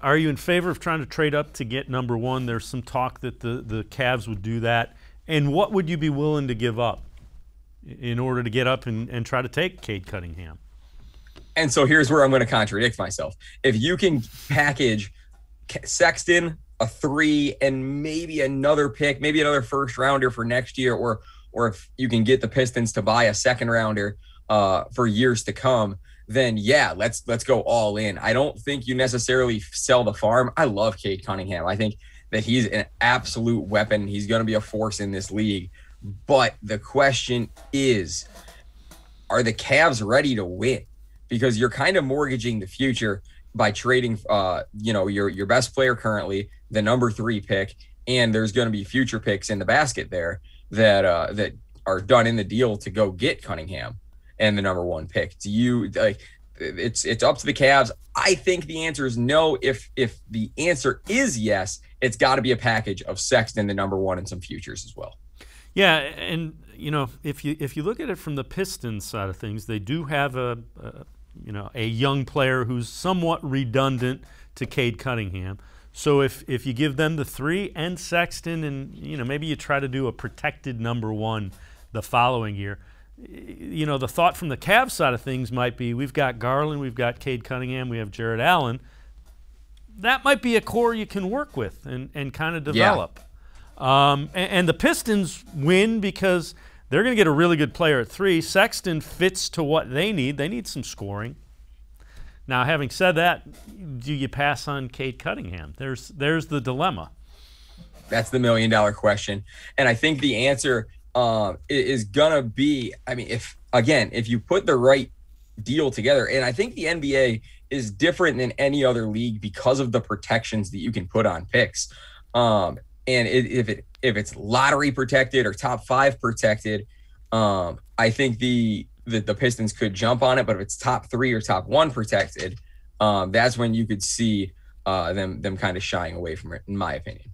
Are you in favor of trying to trade up to get number one? There's some talk that the Cavs would do that. And what would you be willing to give up in order to get up and try to take Cade Cunningham? And so here's where I'm going to contradict myself. If you can package Sexton, a 3, and maybe another pick, maybe another first rounder for next year, or if you can get the Pistons to buy a second rounder for years to come, then yeah, let's go all in. I don't think you necessarily sell the farm. I love Cade Cunningham. I think that he's an absolute weapon. He's going to be a force in this league. But the question is, are the Cavs ready to win? Because you're kind of mortgaging the future by trading, your best player currently, the number 3 pick, and there's going to be future picks in the basket there that are done in the deal to go get Cunningham and the number 1 pick. Do you like? It's up to the Cavs. I think the answer is no. If the answer is yes, it's got to be a package of Sexton, the number 1, and some futures as well. Yeah, and if you look at it from the Pistons side of things, they do have a young player who's somewhat redundant to Cade Cunningham. So if you give them the 3 and Sexton, and maybe you try to do a protected number 1 the following year, the thought from the Cavs side of things might be, we've got Garland, we've got Cade Cunningham, we have Jarrett Allen. That might be a core you can work with and kind of develop. Yeah. And the Pistons win because they're going to get a really good player at 3. Sexton fits to what they need. They need some scoring. Now, having said that, do you pass on Cade Cunningham? There's the dilemma. That's the million-dollar question. And I think the answer is going to be, if you put the right deal together, and I think the NBA is different than any other league because of the protections that you can put on picks. And if it's lottery protected or top 5 protected, I think the Pistons could jump on it. But if it's top 3 or top 1 protected, that's when you could see them kind of shying away from it, in my opinion.